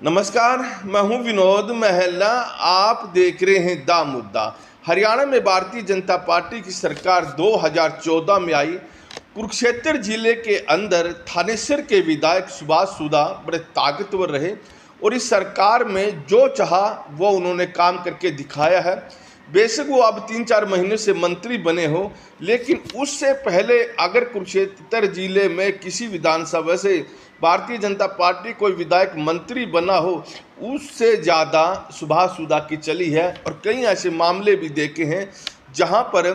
नमस्कार, मैं हूं विनोद महला। आप देख रहे हैं दा मुद्दा। हरियाणा में भारतीय जनता पार्टी की सरकार 2014 में आई। कुरुक्षेत्र जिले के अंदर थानेसर के विधायक सुभाष सुधा बड़े ताकतवर रहे और इस सरकार में जो चाहा वो उन्होंने काम करके दिखाया है। बेशक वो अब 3-4 महीने से मंत्री बने हो, लेकिन उससे पहले अगर कुरुक्षेत्र जिले में किसी विधानसभा से भारतीय जनता पार्टी कोई विधायक मंत्री बना हो, उससे ज़्यादा सुभाष सुधा की चली है। और कई ऐसे मामले भी देखे हैं जहां पर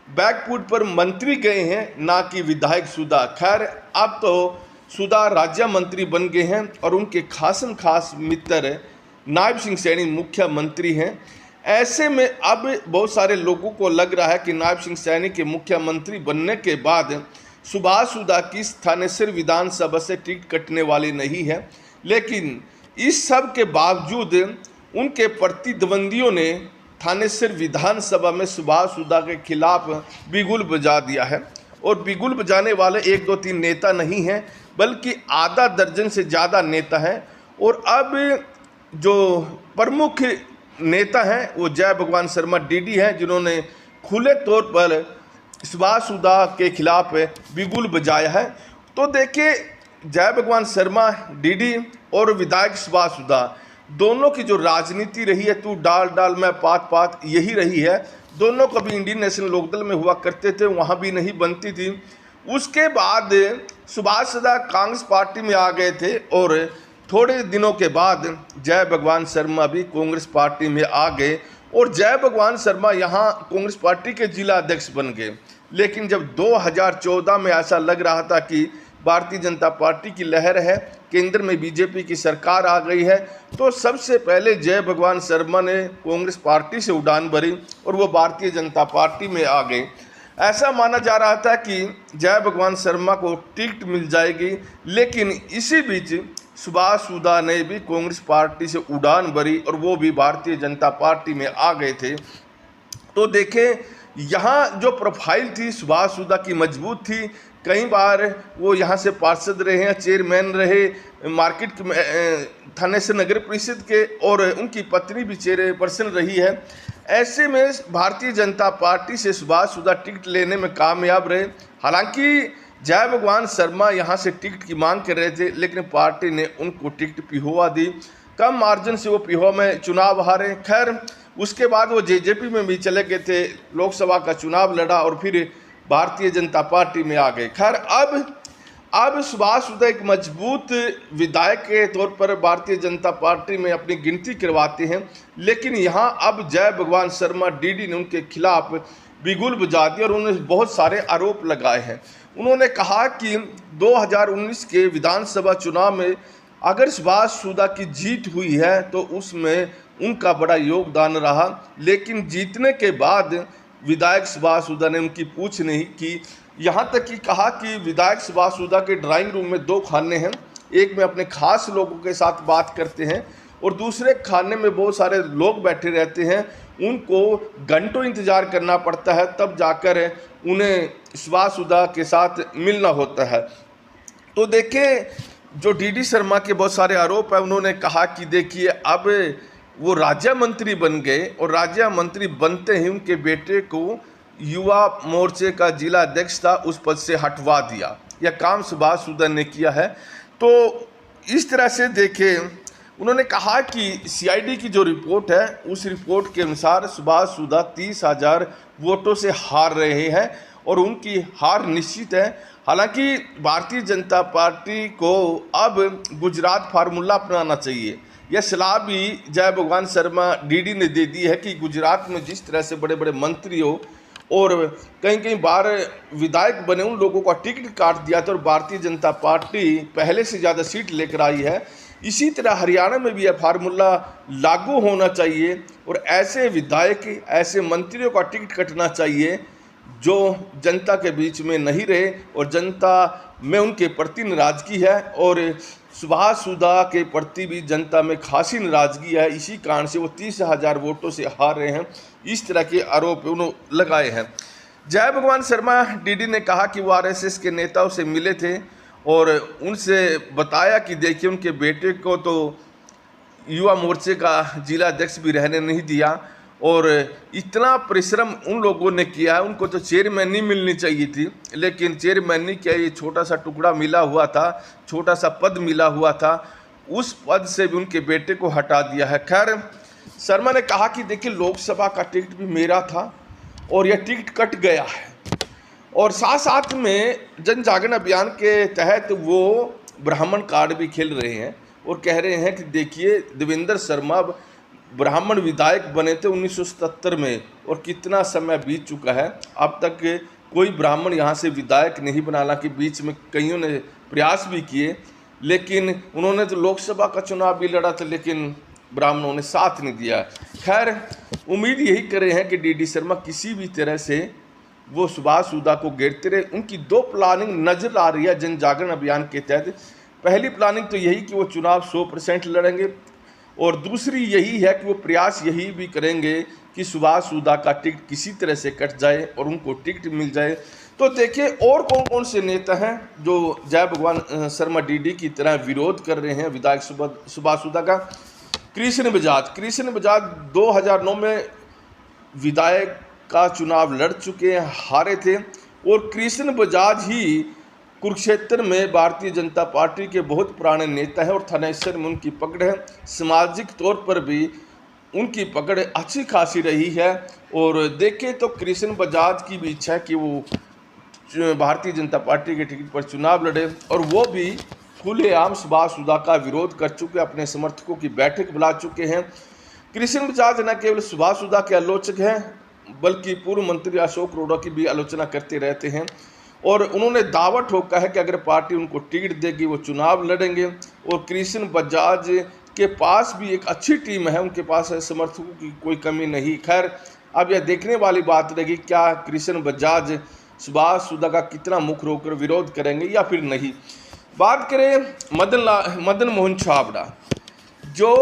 बैकफुट पर मंत्री गए हैं, ना कि विधायक सुधा। खैर, अब तो सुधा राज्य मंत्री बन गए हैं और उनके खासम खास मित्र नायब सिंह सैनी मुख्यमंत्री हैं। ऐसे में अब बहुत सारे लोगों को लग रहा है कि नायब सिंह सैनी के मुख्यमंत्री बनने के बाद सुभाष सुधा की थानेसर विधानसभा से टिकट कटने वाली नहीं है। लेकिन इस सब के बावजूद उनके प्रतिद्वंदियों ने थानेसर विधानसभा में सुभाष सुधा के खिलाफ बिगुल बजा दिया है। और बिगुल बजाने वाले 1-2-3 नेता नहीं हैं, बल्कि आधा दर्जन से ज़्यादा नेता हैं। और अब जो प्रमुख नेता हैं वो जय भगवान शर्मा डीडी हैं, जिन्होंने खुले तौर पर सुभाष सुधा के खिलाफ बिगुल बजाया है। तो देखिए, जय भगवान शर्मा डीडी और विधायक सुभाष सुधा दोनों की जो राजनीति रही है, तू डाल डाल मैं पात पात, यही रही है। दोनों कभी इंडियन नेशनल लोकदल में हुआ करते थे, वहाँ भी नहीं बनती थी। उसके बाद सुभाष सुधा कांग्रेस पार्टी में आ गए थे और थोड़े दिनों के बाद जय भगवान शर्मा भी कांग्रेस पार्टी में आ गए और जय भगवान शर्मा यहाँ कांग्रेस पार्टी के जिला अध्यक्ष बन गए। लेकिन जब 2014 में ऐसा लग रहा था कि भारतीय जनता पार्टी की लहर है, केंद्र में बीजेपी की सरकार आ गई है, तो सबसे पहले जय भगवान शर्मा ने कांग्रेस पार्टी से उड़ान भरी और वो भारतीय जनता पार्टी में आ गए। ऐसा माना जा रहा था कि जय भगवान शर्मा को टिकट मिल जाएगी, लेकिन इसी बीच सुभाष सुधा ने भी कांग्रेस पार्टी से उड़ान भरी और वो भी भारतीय जनता पार्टी में आ गए थे। तो देखें, यहाँ जो प्रोफाइल थी सुभाष सुधा की मजबूत थी। कई बार वो यहाँ से पार्षद रहे हैं, चेयरमैन रहे मार्केट थानेसर नगर परिषद के, और उनकी पत्नी भी चेयरपर्सन रही है। ऐसे में भारतीय जनता पार्टी से सुभाष सुधा टिकट लेने में कामयाब रहे। हालांकि जय भगवान शर्मा यहाँ से टिकट की मांग कर रहे थे, लेकिन पार्टी ने उनको टिकट पिहोवा दी। कम मार्जिन से वो पिहोवा में चुनाव हारे। खैर, उसके बाद वो जेजेपी में भी चले गए थे, लोकसभा का चुनाव लड़ा और फिर भारतीय जनता पार्टी में आ गए। खैर, अब सुभाष सुधा एक मजबूत विधायक के तौर पर भारतीय जनता पार्टी में अपनी गिनती करवाते हैं। लेकिन यहाँ अब जय भगवान शर्मा डीडी ने उनके खिलाफ बिगुल बजा दिया और उन्होंने बहुत सारे आरोप लगाए हैं। उन्होंने कहा कि 2019 के विधानसभा चुनाव में अगर सुभाष सुधा की जीत हुई है तो उसमें उनका बड़ा योगदान रहा, लेकिन जीतने के बाद विधायक सुभाष सुधा ने उनकी पूछ नहीं की। यहाँ तक कि कहा कि विधायक सुभाष सुधा के ड्राइंग रूम में 2 खाने हैं, एक में अपने खास लोगों के साथ बात करते हैं और दूसरे खाने में बहुत सारे लोग बैठे रहते हैं, उनको घंटों इंतज़ार करना पड़ता है, तब जाकर उन्हें सुभाष सुधा के साथ मिलना होता है। तो देखिए, जो डीडी शर्मा के बहुत सारे आरोप है, उन्होंने कहा कि देखिए, अब वो राज्य मंत्री बन गए और राज्य मंत्री बनते ही उनके बेटे को युवा मोर्चे का जिला अध्यक्ष था, उस पद से हटवा दिया। यह काम सुभाष सुधा ने किया है। तो इस तरह से देखें, उन्होंने कहा कि सीआईडी की जो रिपोर्ट है, उस रिपोर्ट के अनुसार सुभाष सुधा 30,000 वोटों से हार रहे हैं और उनकी हार निश्चित है। हालांकि भारतीय जनता पार्टी को अब गुजरात फार्मूला अपनाना चाहिए। यह सलाह भी जय भगवान शर्मा डीडी ने दे दी है कि गुजरात में जिस तरह से बड़े बड़े मंत्री हो और कई बार विधायक बने, उन लोगों का टिकट काट दिया था और भारतीय जनता पार्टी पहले से ज़्यादा सीट लेकर आई है। इसी तरह हरियाणा में भी यह फार्मूला लागू होना चाहिए और ऐसे विधायक, ऐसे मंत्रियों का टिकट कटना चाहिए जो जनता के बीच में नहीं रहे और जनता में उनके प्रति नाराज़गी है। और सुभाष सुधा के प्रति भी जनता में खासी नाराज़गी है, इसी कारण से वो 30,000 वोटों से हार रहे हैं। इस तरह के आरोप उन्होंने लगाए हैं। जय भगवान शर्मा डीडी ने कहा कि वो आरएसएस के नेताओं से मिले थे और उनसे बताया कि देखिए, उनके बेटे को तो युवा मोर्चे का जिला अध्यक्ष भी रहने नहीं दिया। और इतना परिश्रम उन लोगों ने किया है, उनको तो चेयरमैन नहीं मिलनी चाहिए थी, लेकिन चेयरमैन नहीं क्या, ये छोटा सा टुकड़ा मिला हुआ था, छोटा सा पद मिला हुआ था, उस पद से भी उनके बेटे को हटा दिया है। खैर, शर्मा ने कहा कि देखिए लोकसभा का टिकट भी मेरा था और यह टिकट कट गया है। और साथ साथ में जन जागरण अभियान के तहत वो ब्राह्मण कार्ड भी खेल रहे हैं और कह रहे हैं कि देखिए देवेंद्र शर्मा ब्राह्मण विधायक बने थे 1977 में और कितना समय बीत चुका है, अब तक कोई ब्राह्मण यहाँ से विधायक नहीं बना। हालांकि बीच में कईयों ने प्रयास भी किए, लेकिन उन्होंने तो लोकसभा का चुनाव भी लड़ा था, लेकिन ब्राह्मणों ने साथ नहीं दिया। खैर, उम्मीद यही कर रहे हैं कि डी शर्मा किसी भी तरह से वो सुभाष सुधा को घेरते रहे। उनकी दो प्लानिंग नजर आ रही है जन जागरण अभियान के तहत। पहली प्लानिंग तो यही कि वो चुनाव 100% लड़ेंगे, और दूसरी यही है कि वो प्रयास यही भी करेंगे कि सुभाष सुधा का टिकट किसी तरह से कट जाए और उनको टिकट मिल जाए। तो देखिए और कौन कौन से नेता हैं जो जय भगवान शर्मा डीडी की तरह विरोध कर रहे हैं विधायक सुभाष सुधा का। कृष्ण बजाज 2009 में विधायक का चुनाव लड़ चुके हैं, हारे थे, और कृष्ण बजाज ही कुरुक्षेत्र में भारतीय जनता पार्टी के बहुत पुराने नेता हैं और थानेसर में उनकी पकड़ है। सामाजिक तौर पर भी उनकी पकड़ अच्छी खासी रही है। और देखें तो कृष्ण बजाज की भी इच्छा है कि वो भारतीय जनता पार्टी के टिकट पर चुनाव लड़े, और वो भी खुलेआम सुभाष सुधा का विरोध कर चुके, अपने समर्थकों की बैठक बुला चुके हैं। कृष्ण बजाज न केवल सुभाष सुधा के आलोचक हैं, बल्कि पूर्व मंत्री अशोक रोड़ा की भी आलोचना करते रहते हैं, और उन्होंने दावा ठोका है कि अगर पार्टी उनको टिकट देगी वो चुनाव लड़ेंगे। और कृष्ण बजाज के पास भी एक अच्छी टीम है, उनके पास समर्थकों की कोई कमी नहीं। खैर, अब यह देखने वाली बात रहेगी क्या कृष्ण बजाज सुभाष सुधा का कितना मुख रोककर विरोध करेंगे या फिर नहीं। बात करें मदन मोहन छाबड़ा, जो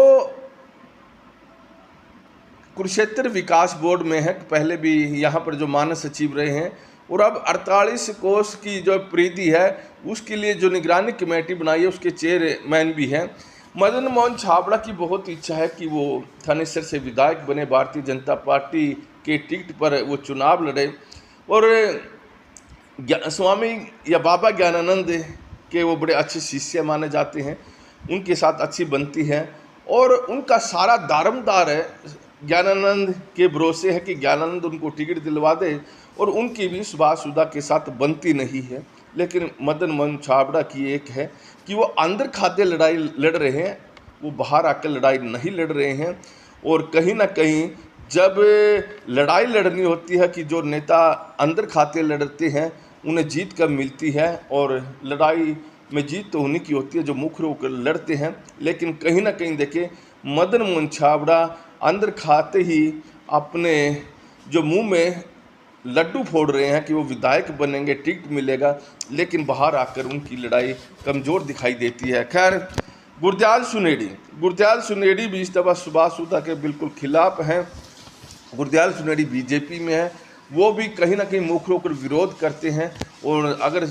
कुरुक्षेत्र विकास बोर्ड में है, पहले भी यहाँ पर जो मानस सचिव रहे हैं, और अब 48 कोष की जो परिधि है उसके लिए जो निगरानी कमेटी बनाई है उसके चेयरमैन भी हैं। मदन मोहन छाबड़ा की बहुत इच्छा है कि वो थानेसर से विधायक बने, भारतीय जनता पार्टी के टिकट पर वो चुनाव लड़े, और स्वामी या बाबा ज्ञानानंद के वो बड़े अच्छे शिष्य माने जाते हैं, उनके साथ अच्छी बनती है, और उनका सारा दारमदार है ज्ञानानंद के भरोसे है कि ज्ञानानंद उनको टिकट दिलवा दे, और उनकी भी सुभाष सुधा के साथ बनती नहीं है। लेकिन मदन मोहन छाबड़ा की एक है कि वो अंदर खाते लड़ाई लड़ रहे हैं, वो बाहर आकर लड़ाई नहीं लड़ रहे हैं। और कहीं ना कहीं जब लड़ाई लड़नी होती है कि जो नेता अंदर खाते लड़ते हैं उन्हें जीत कब मिलती है, और लड़ाई में जीत तो उन्हीं की होती है जो मुख रोक लड़ते हैं। लेकिन कहीं ना कहीं देखें, मदन मोहन छाबड़ा अंदर खाते ही अपने जो मुंह में लड्डू फोड़ रहे हैं कि वो विधायक बनेंगे, टिकट मिलेगा, लेकिन बाहर आकर उनकी लड़ाई कमज़ोर दिखाई देती है। खैर, गुरदयाल सुनेडी भी इस दफ़ा सुभाष सुधा के बिल्कुल खिलाफ हैं। गुरदयाल सुनेडी बीजेपी में है, वो भी कहीं ना कहीं मुख रोकर विरोध करते हैं, और अगर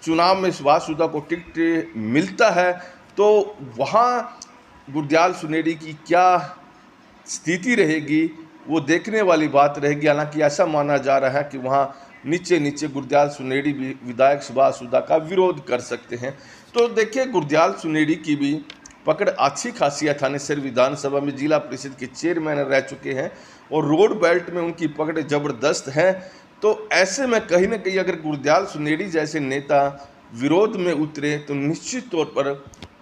चुनाव में सुभाष सुधा को टिकट मिलता है तो वहाँ गुरदयाल सुनेडी की क्या स्थिति रहेगी वो देखने वाली बात रहेगी। हालांकि ऐसा माना जा रहा है कि वहाँ नीचे नीचे गुरदयाल सुनेडी भी विधायक सुभाष सुधा का विरोध कर सकते हैं। तो देखिए, गुरदयाल सुनेडी की भी पकड़ अच्छी खासी है। थानेसर विधानसभा में जिला परिषद के चेयरमैन रह चुके हैं, और रोड बेल्ट में उनकी पकड़ ज़बरदस्त है। तो ऐसे में कहीं ना कहीं अगर गुरदयाल सुनेडी जैसे नेता विरोध में उतरे तो निश्चित तौर पर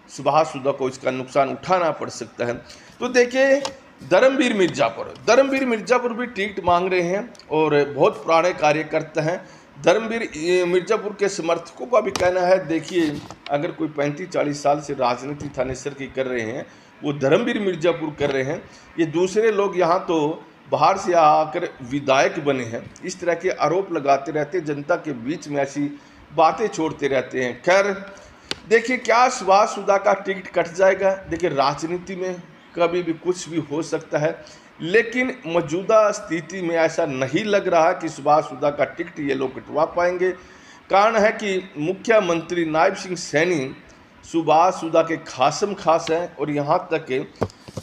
सुभाष सुधा को इसका नुकसान उठाना पड़ सकता है। तो देखिए, धर्मवीर मिर्ज़ापुर भी टिकट मांग रहे हैं, और बहुत पुराने कार्यकर्ता हैं। धर्मवीर मिर्ज़ापुर के समर्थकों का भी कहना है, देखिए अगर कोई 35-40 साल से राजनीति थानेसर की कर रहे हैं, वो धर्मवीर मिर्ज़ापुर कर रहे हैं, ये दूसरे लोग यहाँ तो बाहर से आकर विधायक बने हैं, इस तरह के आरोप लगाते रहते, जनता के बीच में ऐसी बातें छोड़ते रहते हैं। खैर, देखिए क्या सुभाष सुधा का टिकट कट जाएगा। देखिए, राजनीति में कभी भी कुछ भी हो सकता है, लेकिन मौजूदा स्थिति में ऐसा नहीं लग रहा कि सुभाष सुधा का टिकट ये लोग कटवा पाएंगे। कारण है कि मुख्यमंत्री नायब सिंह सैनी सुभाष सुधा के खासम खास हैं, और यहाँ तक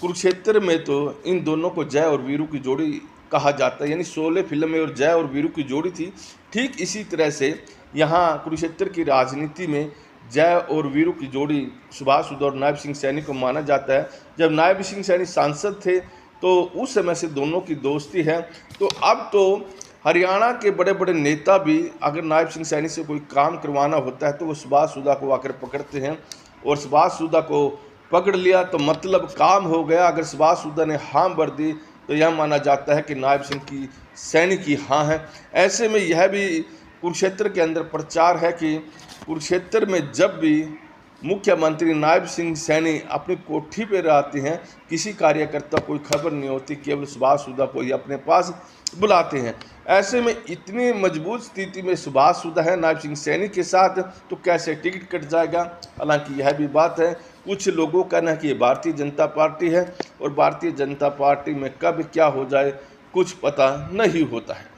कुरुक्षेत्र में तो इन दोनों को जय और वीरू की जोड़ी कहा जाता है, यानी शोले फिल्म में और जय और वीरू की जोड़ी थी। ठीक इसी तरह से यहाँ कुरुक्षेत्र की राजनीति में जय और वीरू की जोड़ी सुभाष सूद और नायब सिंह सैनी को माना जाता है। जब नायब सिंह सैनी सांसद थे तो उस समय से दोनों की दोस्ती है। तो अब तो हरियाणा के बड़े बड़े नेता भी अगर नायब सिंह सैनी से कोई काम करवाना होता है तो वो सुभाष सूदा को आकर पकड़ते हैं, और सुभाष सूदा को पकड़ लिया तो मतलब काम हो गया। अगर सुभाष सूदा ने हाँ भर दी तो यह माना जाता है कि नायब सिंह की सैनी की हाँ है। ऐसे में यह भी कुरुक्षेत्र के अंदर प्रचार है कि कुरुक्षेत्र में जब भी मुख्यमंत्री नायब सिंह सैनी अपनी कोठी पर रहते हैं, किसी कार्यकर्ता कोई खबर नहीं होती, केवल सुभाष सूदा को ही अपने पास बुलाते हैं। ऐसे में इतनी मजबूत स्थिति में सुभाष सूदा है नायब सिंह सैनी के साथ, तो कैसे टिकट कट जाएगा। हालांकि यह भी बात है, कुछ लोगों का कहना है कि ये भारतीय जनता पार्टी है और भारतीय जनता पार्टी में कब क्या हो जाए कुछ पता नहीं होता है।